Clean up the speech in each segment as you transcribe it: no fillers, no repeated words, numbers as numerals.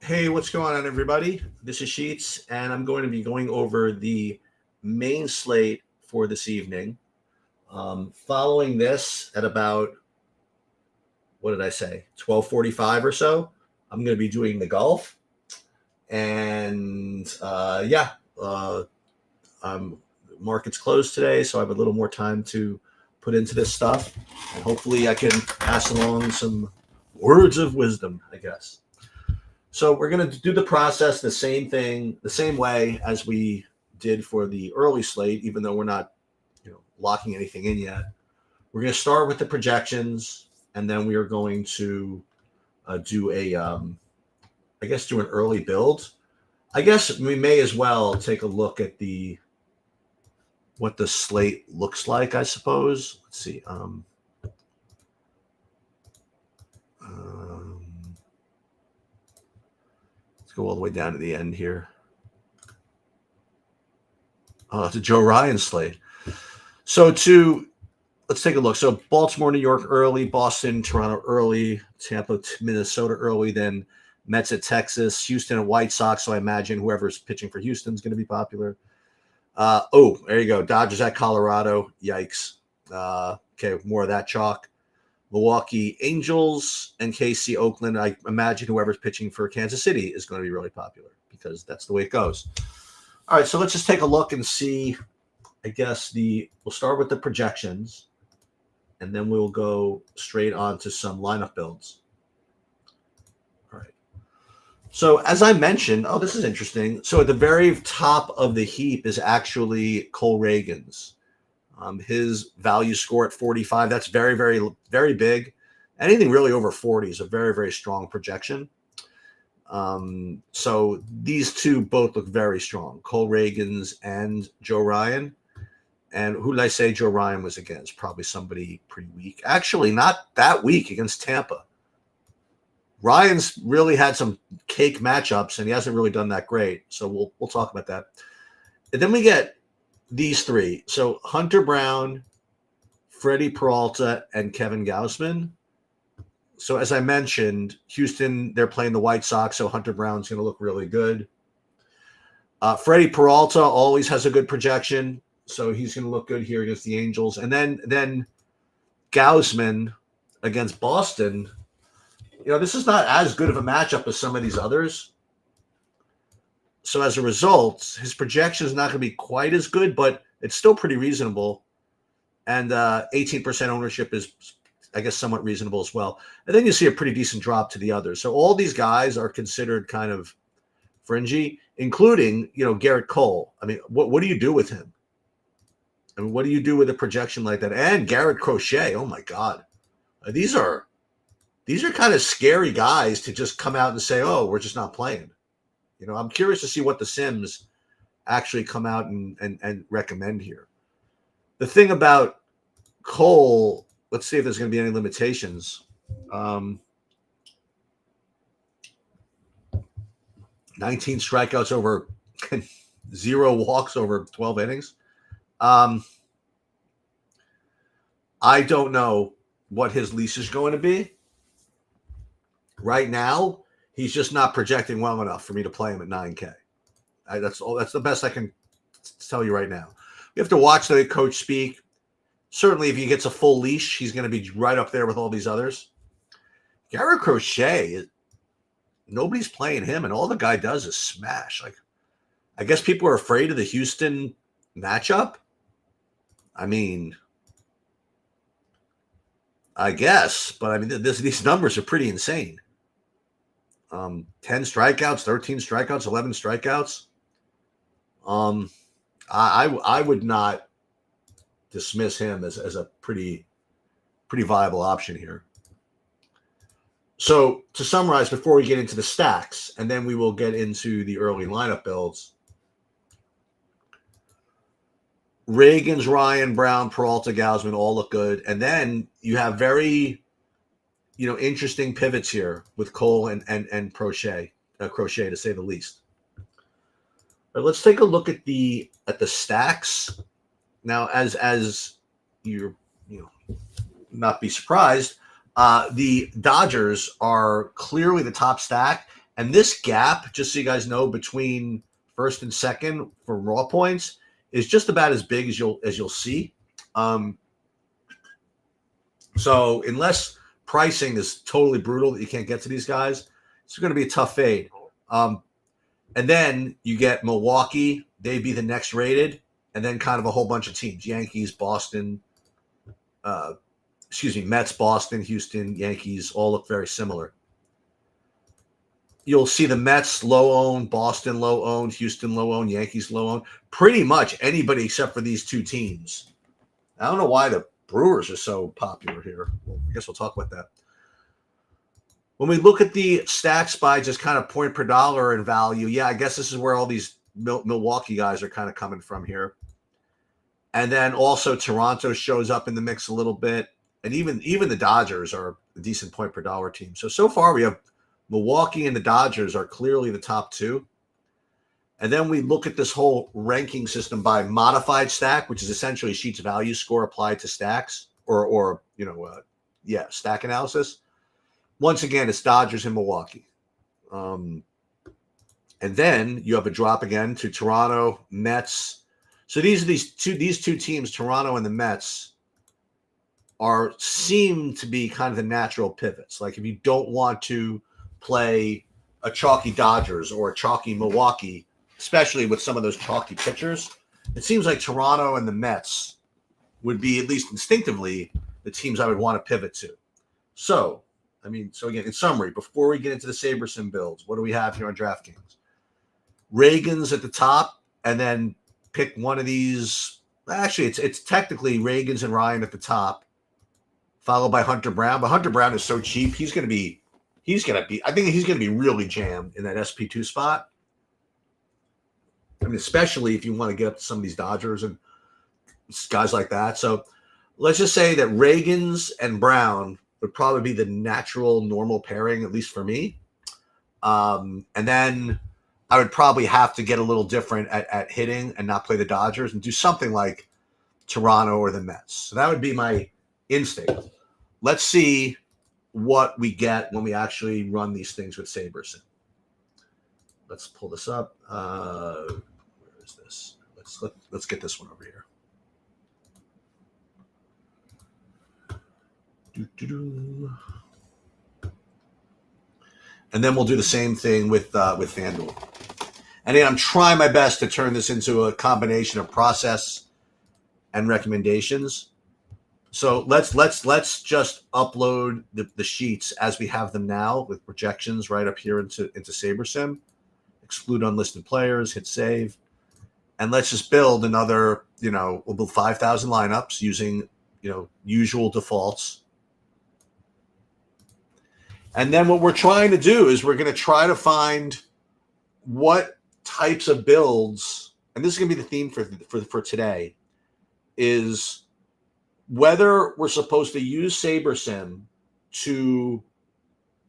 Hey, what's going on, everybody? This is Sheets, and I'm going to be going over the main slate for this evening. Following this at about, what did I say, 12:45 or so, I'm going to be doing the golf, and uh, um, market's closed today, so I have a little more time to put into this stuff, and hopefully I can pass along some words of wisdom, I guess. So we're going to do the process the same thing, the same way as we did for the early slate, even though we're not, locking anything in yet. We're going to start with the projections, and then we are going to do do an early build. I guess we may as well take a look at what the slate looks like. I suppose. Let's see. Let's go all the way down to the end here. Oh, it's a Joe Ryan slate. So let's take a look. So Baltimore, New York early, Boston, Toronto early, Tampa, Minnesota early, then Mets at Texas, Houston and White Sox. So I imagine whoever's pitching for Houston is going to be popular. There you go. Dodgers at Colorado. Yikes. Okay, more of that chalk. Milwaukee Angels and KC Oakland. I imagine whoever's pitching for Kansas City is going to be really popular because that's the way it goes. All right, so let's just take a look and see. I guess we'll start with the projections, and then we'll go straight on to some lineup builds. All right. So as I mentioned, this is interesting. So at the very top of the heap is actually Cole Reagan's. His value score at 45. That's very, very, very big. Anything really over 40 is a very, very strong projection. So these two both look very strong, Cole Reagan's and Joe Ryan. And who did I say Joe Ryan was against? Probably somebody pretty weak. Actually, not that weak against Tampa. Ryan's really had some cake matchups, and he hasn't really done that great. So we'll talk about that. And then we get these three. So Hunter Brown, Freddie Peralta, and Kevin Gausman. So as I mentioned, Houston, they're playing the White Sox, so Hunter Brown's going to look really good. Freddie Peralta always has a good projection, so he's going to look good here against the Angels. And then Gausman against Boston. This is not as good of a matchup as some of these others. So as a result, his projection is not going to be quite as good, but it's still pretty reasonable. And 18% ownership is, I guess, somewhat reasonable as well. And then you see a pretty decent drop to the others. So all these guys are considered kind of fringy, including, Garrett Cole. I mean, what do you do with him? I mean, what do you do with a projection like that? And Garrett Crochet, oh my God. These are kind of scary guys to just come out and say, oh, we're just not playing. I'm curious to see what the Sims actually come out and recommend here. The thing about Cole, let's see if there's going to be any limitations. 19 strikeouts over 0 walks over 12 innings. I don't know what his lease is going to be. Right now, he's just not projecting well enough for me to play him at 9K. That's the best I can tell you right now. You have to watch the coach speak. Certainly, if he gets a full leash, he's going to be right up there with all these others. Garrett Crochet, nobody's playing him, and all the guy does is smash. Like, I guess people are afraid of the Houston matchup. I mean, I guess, but I mean, these numbers are pretty insane. 10 strikeouts, 13 strikeouts, 11 strikeouts. I would not dismiss him as a pretty viable option here. So to summarize, before we get into the stacks, and then we will get into the early lineup builds. Reagan's, Ryan, Brown, Peralta, Gausman all look good. And then you have very, interesting pivots here with Cole and Crochet, to say the least. But let's take a look at the stacks. Now, as you're, not be surprised, the Dodgers are clearly the top stack, And this gap, just so you guys know, between first and second for raw points is just about as big as you'll see. So unless pricing is totally brutal that you can't get to these guys, it's going to be a tough fade. And then you get Milwaukee; they'd be the next rated, and then kind of a whole bunch of teams: Yankees, Boston, Mets, Boston, Houston, Yankees, all look very similar. You'll see the Mets low-owned, Boston low-owned, Houston low-owned, Yankees low-owned. Pretty much anybody except for these two teams. I don't know why the Brewers are so popular here. Well, I guess we'll talk about that. When we look at the stacks by just kind of point per dollar and value, yeah, I guess this is where all these Milwaukee guys are kind of coming from here. And then also Toronto shows up in the mix a little bit. And even the Dodgers are a decent point per dollar team. So far we have Milwaukee and the Dodgers are clearly the top two. And then we look at this whole ranking system by modified stack, which is essentially Sheets value score applied to stacks or stack analysis. Once again, it's Dodgers and Milwaukee. And then you have a drop again to Toronto, Mets. So these two teams, Toronto and the Mets, seem to be kind of the natural pivots. Like if you don't want to play a chalky Dodgers or a chalky Milwaukee, especially with some of those chalky pitchers, it seems like Toronto and the Mets would be, at least instinctively, the teams I would want to pivot to. So again, in summary, before we get into the SaberSim builds, what do we have here on DraftKings? Reagan's at the top, and then pick one of these. Actually, it's technically Reagan's and Ryan at the top, followed by Hunter Brown. But Hunter Brown is so cheap, I think he's going to be really jammed in that SP2 spot. I mean, especially if you want to get up to some of these Dodgers and guys like that. So let's just say that Reagan's and Brown would probably be the natural, normal pairing, at least for me. And then I would probably have to get a little different at hitting and not play the Dodgers and do something like Toronto or the Mets. So that would be my instinct. Let's see what we get when we actually run these things with SaberSim. Let's pull this up. Where is this? Let's get this one over here. And then we'll do the same thing with FanDuel. And then I'm trying my best to turn this into a combination of process and recommendations. So let's just upload the sheets as we have them now with projections right up here into SaberSim. Exclude unlisted players, hit save. And let's just build another, we'll build 5,000 lineups using, usual defaults. And then what we're trying to do is we're going to try to find what types of builds, and this is going to be the theme for today, is whether we're supposed to use SaberSim to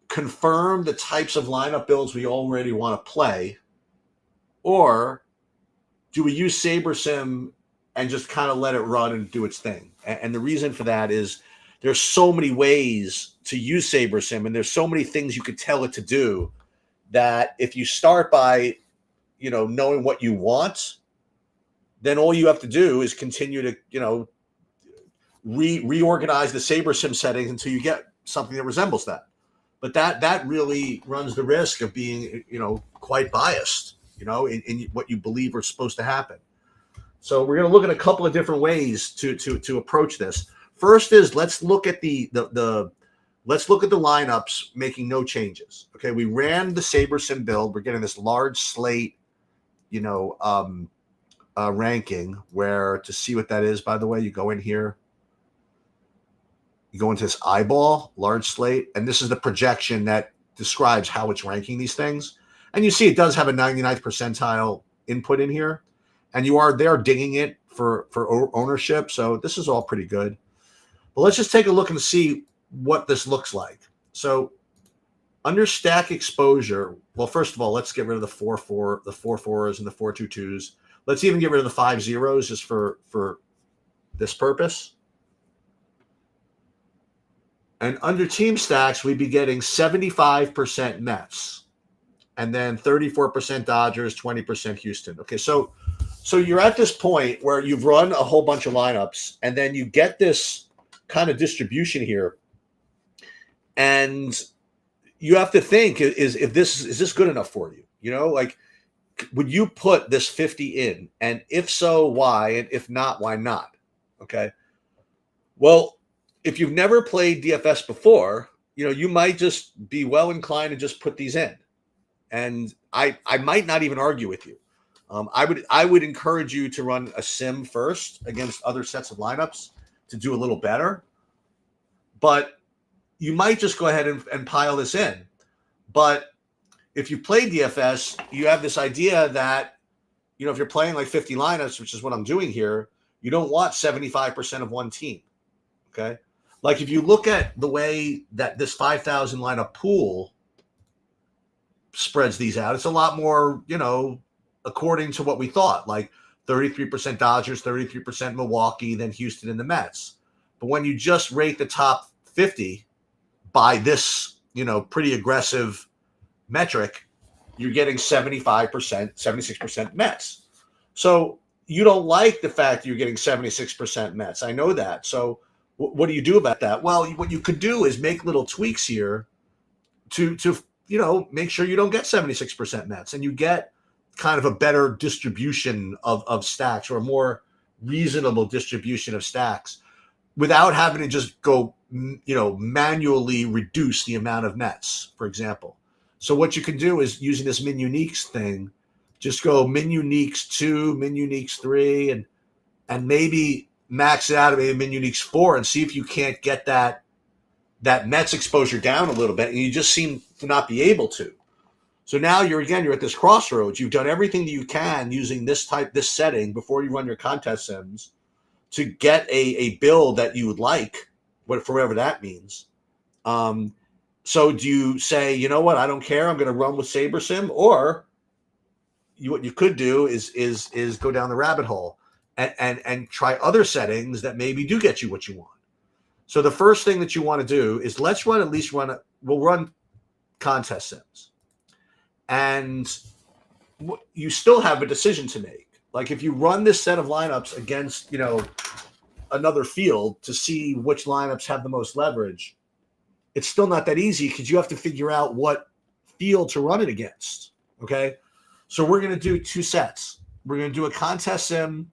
confirm the types of lineup builds we already want to play, or do we use SaberSim and just kind of let it run and do its thing? And the reason for that is there's so many ways to use SaberSim, and there's so many things you could tell it to do that if you start by, knowing what you want, then all you have to do is continue to, reorganize the SaberSim settings until you get something that resembles that. But that really runs the risk of being, quite biased, in what you believe are supposed to happen. So we're going to look at a couple of different ways to approach this. First is let's look at the lineups making no changes. Okay, we ran the SaberSim build. We're getting this large slate, ranking where, to see what that is, by the way, you go in here. You go into this eyeball, large slate, and this is the projection that describes how it's ranking these things. And you see it does have a 99th percentile input in here, and they're dinging it for ownership. So this is all pretty good. But let's just take a look and see what this looks like. So under stack exposure, well, first of all, let's get rid of the 4-4, the 4-4s and the 4-2-2s. Let's even get rid of the 5 zeros just for this purpose. And under team stacks, we'd be getting 75% Mets. and then 34% Dodgers, 20% Houston. Okay, so you're at this point where you've run a whole bunch of lineups, and then you get this kind of distribution here, and you have to think: is this good enough for you? You know, like, would you put this 50 in? And if so, why? And if not, why not? Okay. Well, if you've never played DFS before, you know, you might just be well inclined to just put these in. And I might not even argue with you. I would encourage you to run a sim first against other sets of lineups to do a little better. But you might just go ahead and pile this in. But if you play DFS, you have this idea that, you know, if you're playing like 50 lineups, which is what I'm doing here, you don't want 75% of one team. Okay. Like if you look at the way that this 5,000 lineup pool spreads these out, it's a lot more, you know, according to what we thought, like 33% Dodgers, 33% Milwaukee, then Houston and the Mets. But when you just rate the top 50 by this, you know, pretty aggressive metric, you're getting 75%, 76% Mets. So you don't like the fact that you're getting 76% Mets. I know that. So what do you do about that? Well, what you could do is make little tweaks here to you know, make sure you don't get 76% Mets, and you get kind of a better distribution of stacks, or a more reasonable distribution of stacks, without having to just go, you know, manually reduce the amount of Mets, for example. So what you can do is, using this min uniques thing, just go min uniques 2, min uniques 3, and maybe max it out at maybe min uniques 4, and see if you can't get that Mets exposure down a little bit, and you just seem to not be able to. So now you're at this crossroads. You've done everything that you can using this setting before you run your contest sims to get a build that you would like, whatever that means. So do you say, you know what, I don't care, I'm going to run with SaberSim, or what you could do is go down the rabbit hole and try other settings that maybe do get you what you want. So the first thing that you want to do is we'll run contest sims. And you still have a decision to make. Like if you run this set of lineups against, you know, another field to see which lineups have the most leverage, it's still not that easy, because you have to figure out what field to run it against. Okay. So we're going to do two sets. We're going to do a contest sim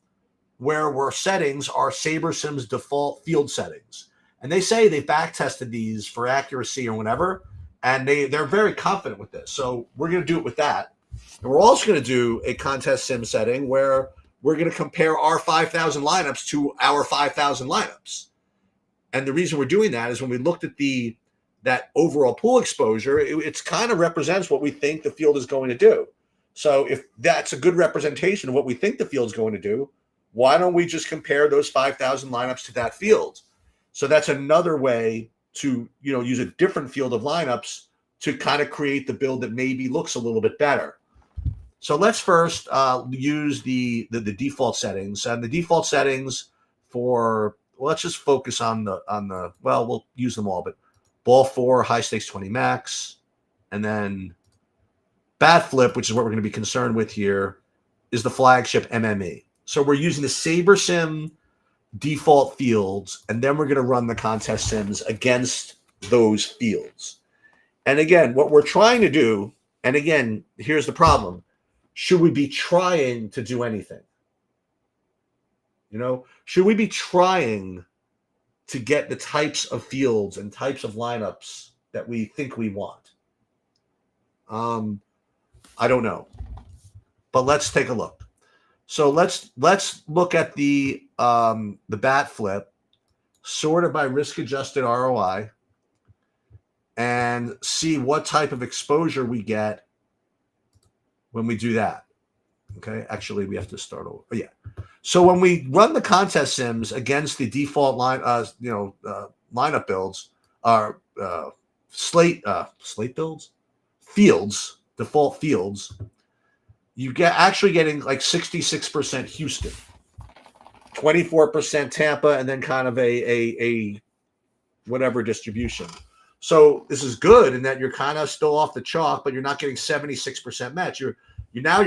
where our settings are SaberSim's default field settings. And they say they back tested these for accuracy or whatever, and they're very confident with this. So we're going to do it with that. And we're also going to do a contest sim setting where we're going to compare our 5,000 lineups to our 5,000 lineups. And the reason we're doing that is when we looked at that overall pool exposure, it's kind of represents what we think the field is going to do. So if that's a good representation of what we think the field's going to do, why don't we just compare those 5,000 lineups to that field? So that's another way to, you know, use a different field of lineups to kind of create the build that maybe looks a little bit better. So let's first use the default settings. And the default settings for, well, let's just focus on the well, we'll use them all, but ball 4, high stakes 20 max, and then bat flip, which is what we're going to be concerned with here, is the flagship MME. So we're using the SaberSim default fields, and then we're going to run the contest sims against those fields. And again, what we're trying to do, and again, here's the problem: should we be trying to do anything? You know, should we be trying to get the types of fields and types of lineups that we think we want? I don't know, but let's take a look. So let's look at the bat flip, sorted by risk-adjusted ROI, and see what type of exposure we get when we do that. Okay, actually, we have to start over. Oh, yeah. So when we run the contest sims against the default lineup builds, our slate builds, default fields, you get actually getting like 66% Houston, 24% Tampa, and then kind of a whatever distribution. So this is good in that you're kind of still off the chalk, but you're not getting 76% match. Your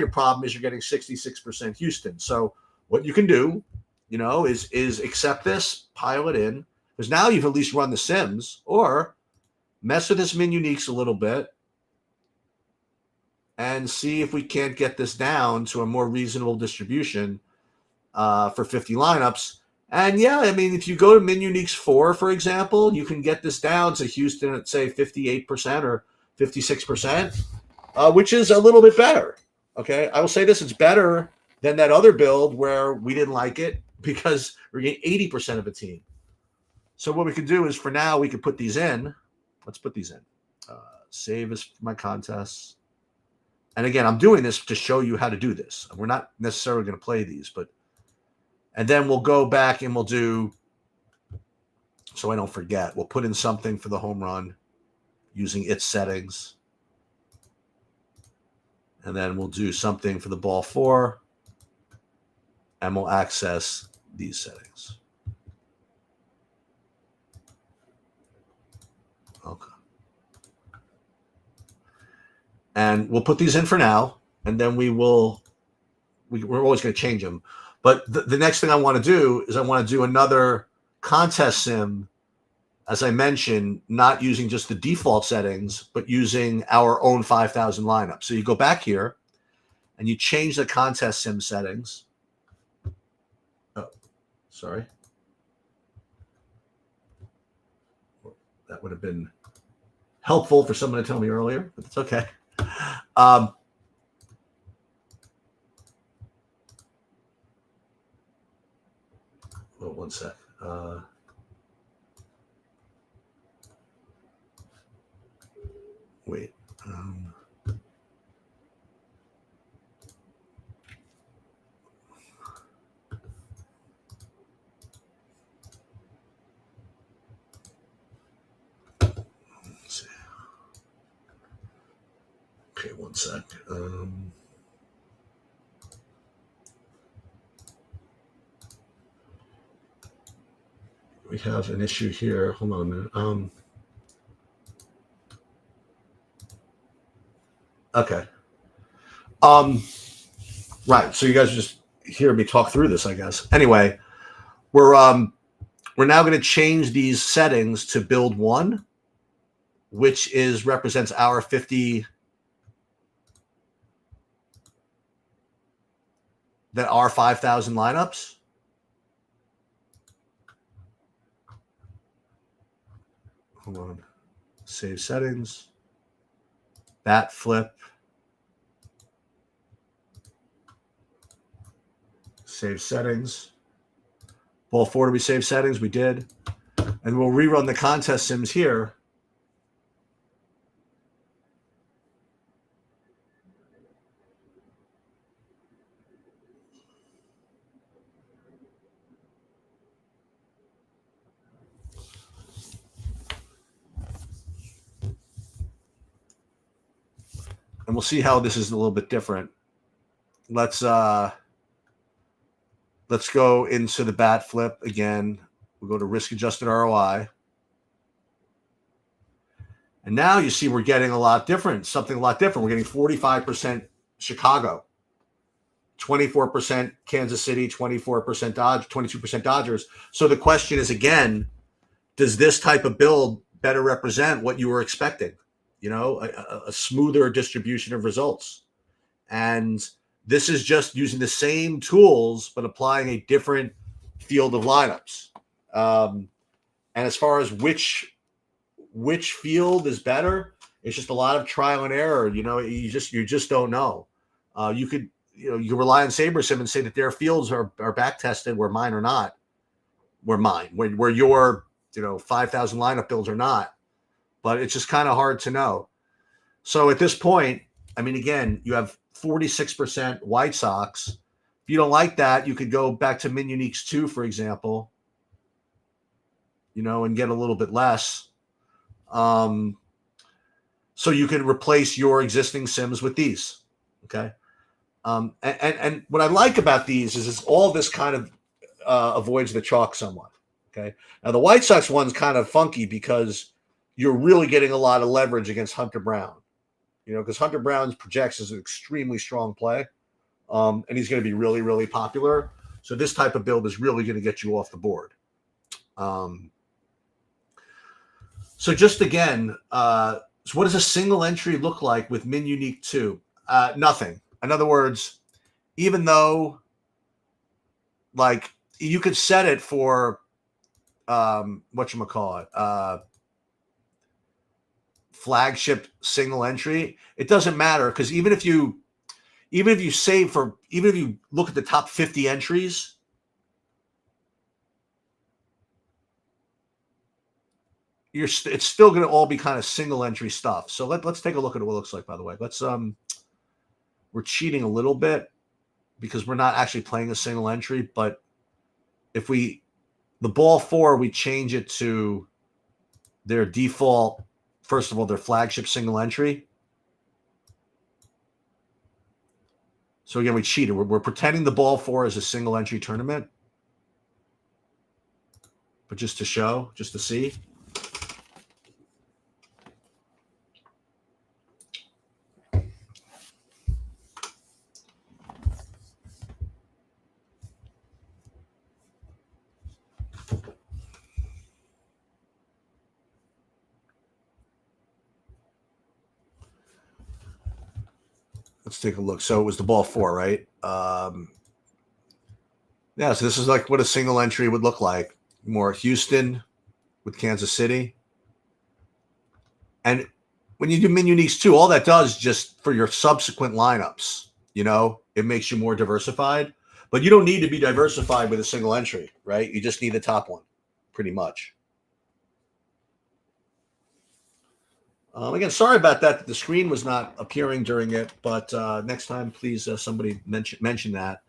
problem is you're getting 66% Houston. So what you can do, is accept this, pile it in, because now you've at least run the sims, or mess with this min uniques a little bit and see if we can't get this down to a more reasonable distribution for 50 lineups. And yeah, I mean, if you go to min uniques 4, for example, you can get this down to Houston at, say, 58% or 56%, which is a little bit better. Okay, I will say this: it's better than that other build where we didn't like it because we're getting 80% of a team. So what we could do is, for now, we could put these in. Let's put these in. Save as my contests. And again, I'm doing this to show you how to do this. We're not necessarily going to play these, and then we'll go back and we'll do, so I don't forget, we'll put in something for the home run using its settings. And then we'll do something for the ball 4. And we'll access these settings. Okay. And we'll put these in for now, and then we're always going to change them. But the next thing I want to do is I want to do another contest sim, as I mentioned, not using just the default settings, but using our own 5,000 lineup. So you go back here and you change the contest sim settings. Oh, sorry. That would have been helpful for someone to tell me earlier, but it's okay. One sec. Wait. Let's see. Okay, one sec. We have an issue here. Hold on a minute. Okay. Right. So you guys just hear me talk through this, I guess. Anyway, we're now going to change these settings to build 1, which represents our 50. That are 5,000 lineups. Hold on. Save settings. Bat flip. Save settings. Ball 4, do we save settings? We did. And we'll rerun the contest sims here. And we'll see how this is a little bit different. Let's go into the bat flip again. We'll go to risk adjusted ROI. And now you see we're getting something a lot different. We're getting 45% Chicago, 24% Kansas City, 24% Dodgers, 22% Dodgers. So the question is, again, does this type of build better represent what you were expecting? A smoother distribution of results. And this is just using the same tools, but applying a different field of lineups. And as far as which field is better, it's just a lot of trial and error. You just don't know. You could rely on SaberSim and say that their fields are back tested where mine are not. Where your 5,000 lineup builds are not. But it's just kind of hard to know. So at this point, I mean, again, you have 46% White Sox. If you don't like that, you could go back to Min Uniques 2, for example, and get a little bit less. So you can replace your existing sims with these. Okay. And what I like about these is all this kind of avoids the chalk somewhat. Okay. Now the White Sox one's kind of funky because you're really getting a lot of leverage against Hunter Brown. Because Hunter Brown's projects is an extremely strong play, and he's going to be really, really popular. So this type of build is really going to get you off the board. So just again, so what does a single entry look like with Min Unique 2? Nothing. In other words, even though like you could set it for whatchamacallit, flagship single entry, it doesn't matter because even if you look at the top 50 entries, it's still going to all be kind of single entry stuff. So let's take a look at what it looks like. By the way, we're cheating a little bit because we're not actually playing a single entry. But if the ball 4, we change it to their default. First of all, their flagship single entry. So again, we cheated. We're pretending the ball 4 is a single entry tournament, but just to see. Let's take a look. So it was the ball 4, right? Yeah, so this is like what a single entry would look like. More Houston with Kansas City. And when you do min uniques too, all that does just for your subsequent lineups, it makes you more diversified. But you don't need to be diversified with a single entry, right? You just need the top one, pretty much. Again, sorry about that. The screen was not appearing during it, but next time, please, somebody mention that.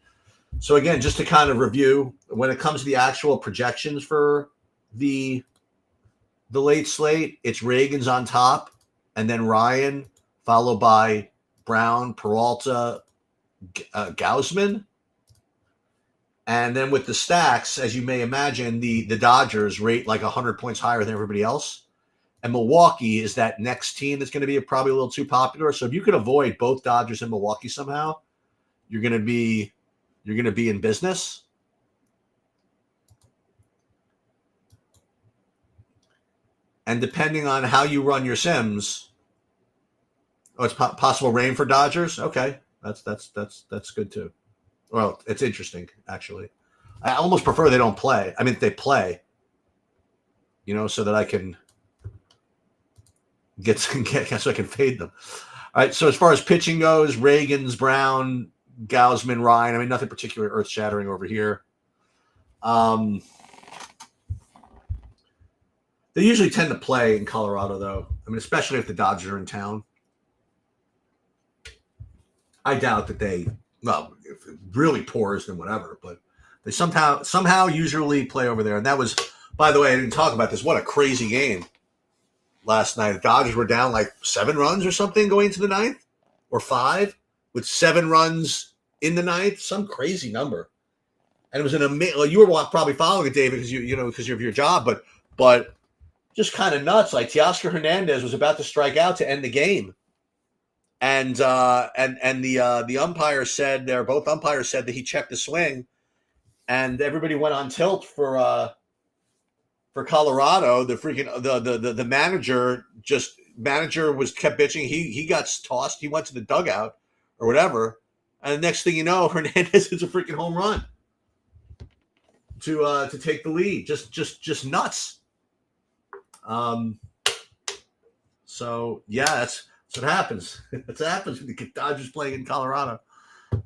So again, just to kind of review, when it comes to the actual projections for the late slate, it's Reagan's on top, and then Ryan, followed by Brown, Peralta, Gausman. And then with the stacks, as you may imagine, the Dodgers rate like 100 points higher than everybody else. And Milwaukee is that next team that's going to be probably a little too popular. So if you could avoid both Dodgers and Milwaukee somehow, you're going to be in business. And depending on how you run your sims, it's possible rain for Dodgers. Okay, that's good too. Well, it's interesting actually. I almost prefer they don't play. I mean, if they play, so that I can so I can fade them. All right. So as far as pitching goes, Reagan's, Brown, Gausman, Ryan. I mean, nothing particularly earth-shattering over here. They usually tend to play in Colorado, though. I mean, especially if the Dodgers are in town. I doubt that if it really pours, then whatever. But they somehow usually play over there. And that was, by the way, I didn't talk about this. What a crazy game last night. The Dodgers were down like 7 runs or something going into the 9th, or 5, with 7 runs in the 9th. Some crazy number. And it was an amazing. Well, you were probably following it, David, because of your job, but just kind of nuts. Like Teoscar Hernandez was about to strike out to end the game, and the umpire said both umpires said that he checked the swing, and everybody went on tilt for Colorado. The freaking the manager kept bitching. He got tossed. He went to the dugout or whatever, and the next thing you know, Hernandez hits a freaking home run to take the lead. Just nuts. So yeah, that's what happens. That's what happens when the Dodgers playing in Colorado.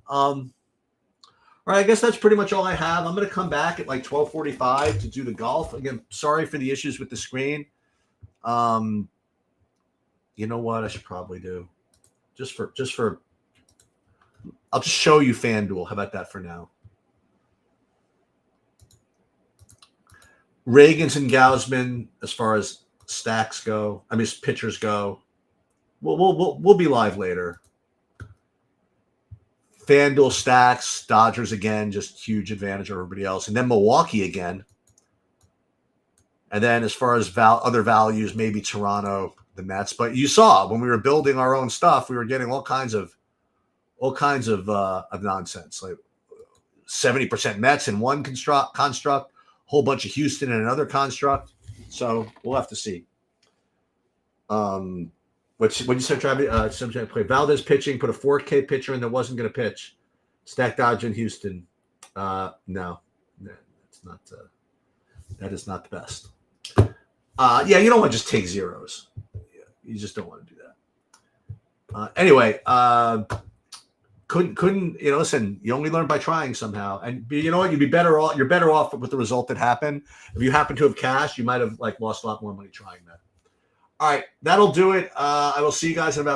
All right, I guess that's pretty much all I have. I'm going to come back at like 12:45 to do the golf. Again, sorry for the issues with the screen. You know what I should probably do? I'll just show you FanDuel. How about that for now? Reagan's and Gausman, as far as stacks go, pitchers go. We'll be live later. FanDuel stacks, Dodgers again, just huge advantage over everybody else. And then Milwaukee again. And then as far as other values, maybe Toronto, the Mets. But you saw when we were building our own stuff, we were getting all kinds of nonsense, like 70% Mets in one construct, whole bunch of Houston in another construct. So we'll have to see. What you said, Travis? Subject play Valdez pitching, put a 4K pitcher in that wasn't going to pitch. Stack Dodge in Houston. No, that's not. That is not the best. Yeah, you don't want to just take zeros. You just don't want to do that. Anyway, couldn't listen, you only learn by trying somehow. And you know what, you're better off with the result that happened. If you happen to have cashed, you might have lost a lot more money trying that. All right, that'll do it. I will see you guys in about